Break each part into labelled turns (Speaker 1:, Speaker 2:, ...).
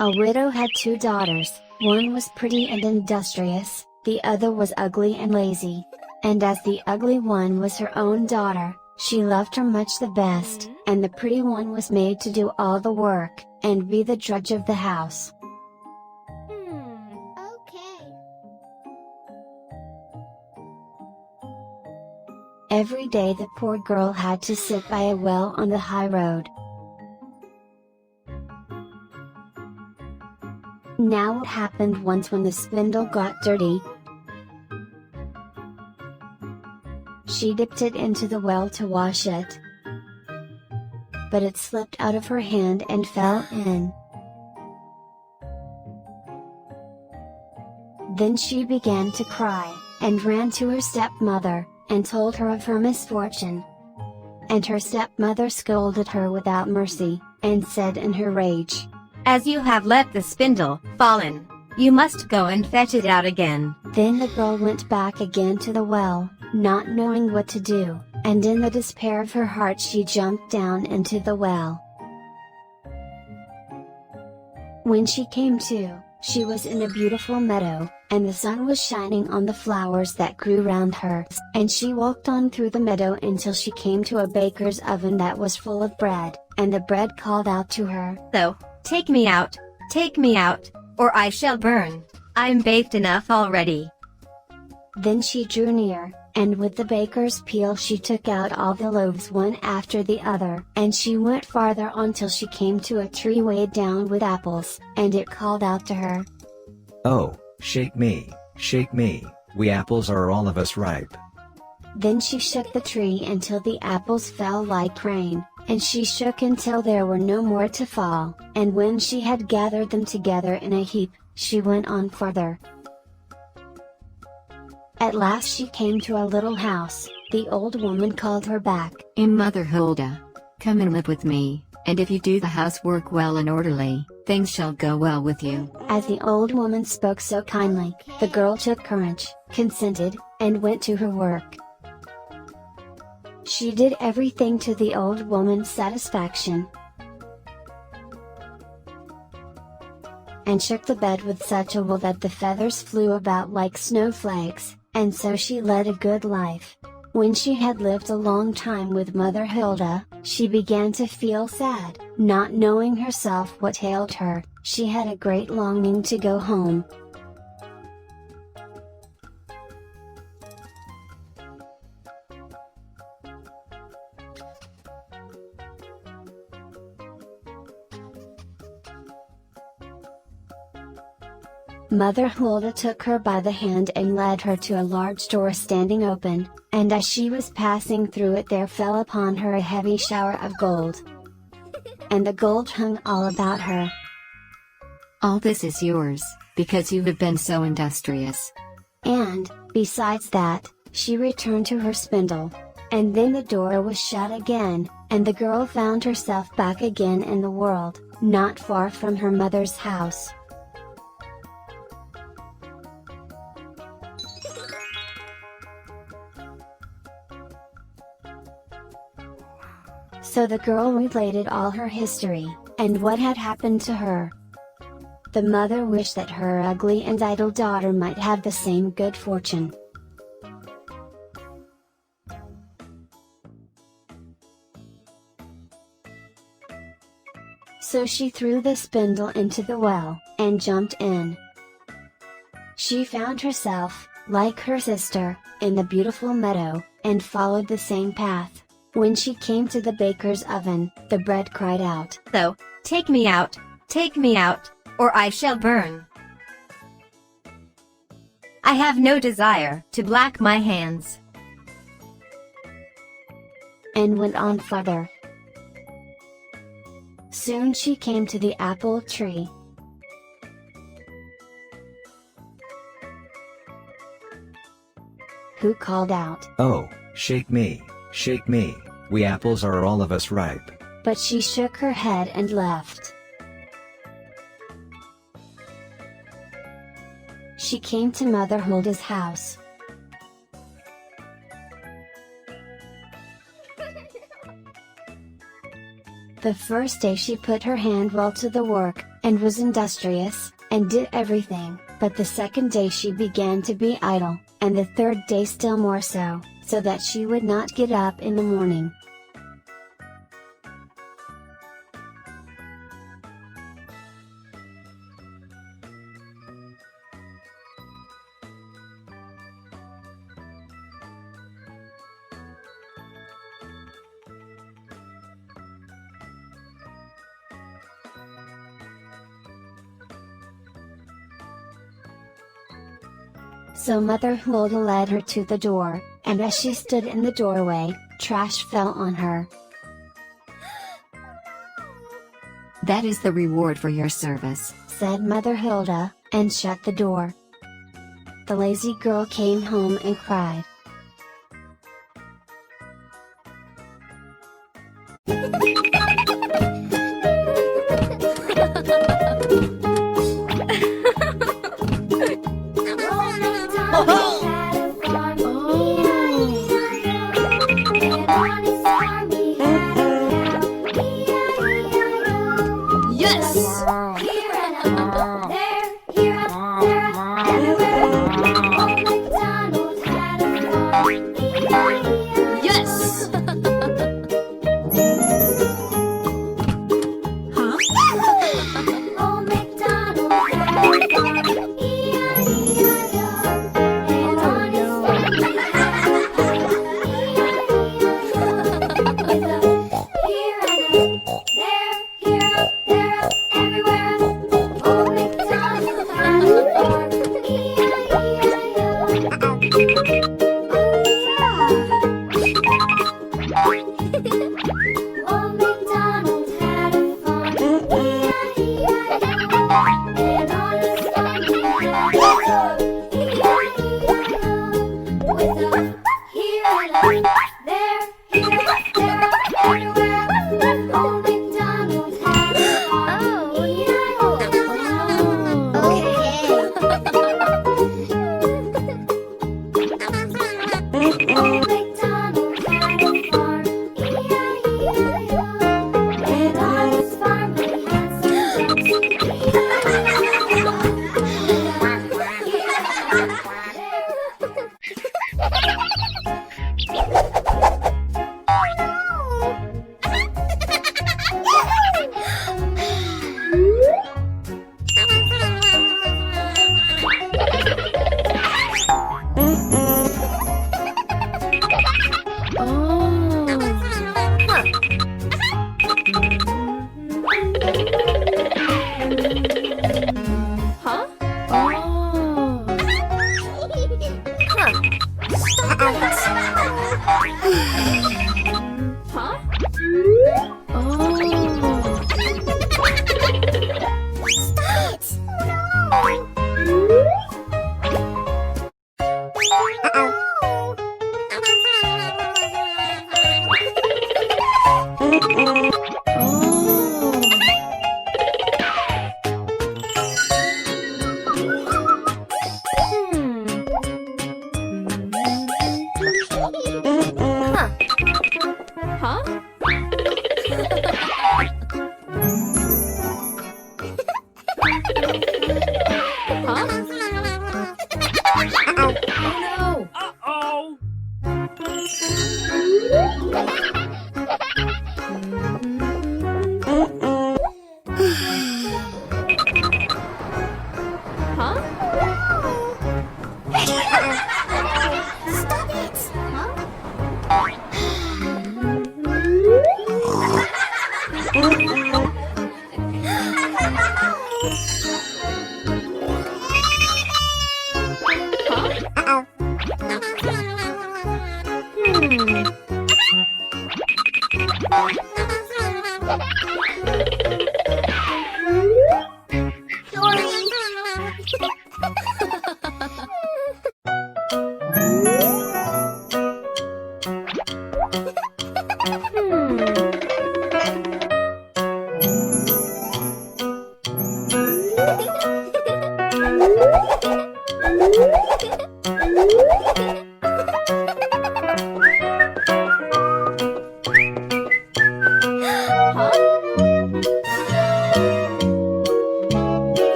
Speaker 1: A widow had two daughters, one was pretty and industrious, the other was ugly and lazy. And as the ugly one was her own daughter, she loved her much the best, and the pretty one was made to do all the work, and be the drudge of the house.
Speaker 2: Okay.
Speaker 1: Every day the poor girl had to sit by a well on the high road. Now it happened once when the spindle got dirty. She dipped it into the well to wash it, but it slipped out of her hand and fell in. Then she began to cry, and ran to her stepmother, and told her of her misfortune. And her stepmother scolded her without mercy, and said in her rage,
Speaker 3: "As you have let the spindle fall in, you must go and fetch it out again."
Speaker 1: Then the girl went back again to the well, not knowing what to do, and in the despair of her heart she jumped down into the well. When she came to, she was in a beautiful meadow, and the sun was shining on the flowers that grew round her, and she walked on through the meadow until she came to a baker's oven that was full of bread, and the bread called out to her,
Speaker 3: "So, take me out, or I shall burn. I'm baked enough already."
Speaker 1: Then she drew near, and with the baker's peel she took out all the loaves one after the other, and she went farther on till she came to a tree weighed down with apples, and it called out to her,
Speaker 4: "Oh, shake me, we apples are all of us ripe."
Speaker 1: Then she shook the tree until the apples fell like rain, and she shook until there were no more to fall, and when she had gathered them together in a heap, she went on farther. At last she came to a little house. The old woman called her back.
Speaker 5: Mother Hulda, come and live with me, and if you do the housework well and orderly, things shall go well with you."
Speaker 1: As the old woman spoke so kindly, the girl took courage, consented, and went to her work. She did everything to the old woman's satisfaction, and shook the bed with such a will that the feathers flew about like snowflakes, and so she led a good life. When she had lived a long time with Mother Hilda, she began to feel sad, not knowing herself what ailed her. She had a great longing to go home. Mother Hulda took her by the hand and led her to a large door standing open, and as she was passing through it there fell upon her a heavy shower of gold. And the gold hung all about her.
Speaker 5: "All this is yours, because you have been so industrious."
Speaker 1: And, besides that, she returned to her spindle. And then the door was shut again, and the girl found herself back again in the world, not far from her mother's house. So the girl related all her history, and what had happened to her. The mother wished that her ugly and idle daughter might have the same good fortune. So she threw the spindle into the well, and jumped in. She found herself, like her sister, in the beautiful meadow, and followed the same path. When she came to the baker's oven, the bread cried out,
Speaker 3: "So, take me out, or I shall burn. I have no desire to black my hands."
Speaker 1: and went on farther. Soon she came to the apple tree. Who called out,
Speaker 4: "Oh, shake me, we apples are all of us ripe."
Speaker 1: but she shook her head and left. She came to Mother Hulda's house. The first day she put her hand well to the work, and was industrious, and did everything, but the second day she began to be idle, and the third day still more so, so that she would not get up in the morning. So Mother Hulda led her to the door, and as she stood in the doorway, trash fell on her.
Speaker 5: That is the reward for your service,
Speaker 1: said Mother Hilda, and shut the door. The lazy girl came home and cried.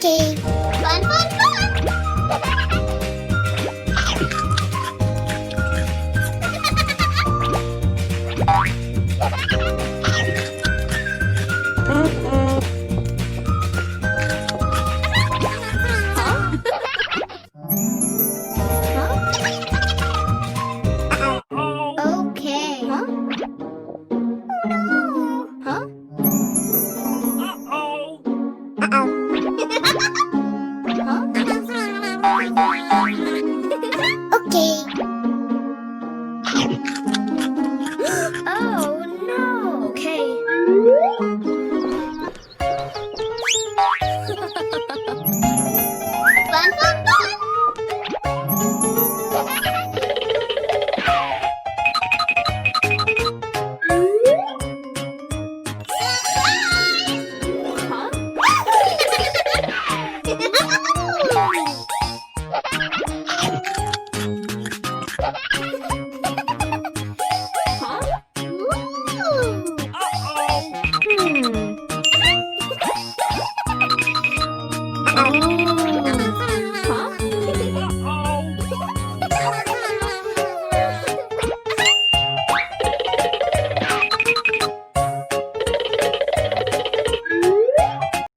Speaker 2: Okay. Fun, fun, fun! Okay. Huh? Huh? Okay.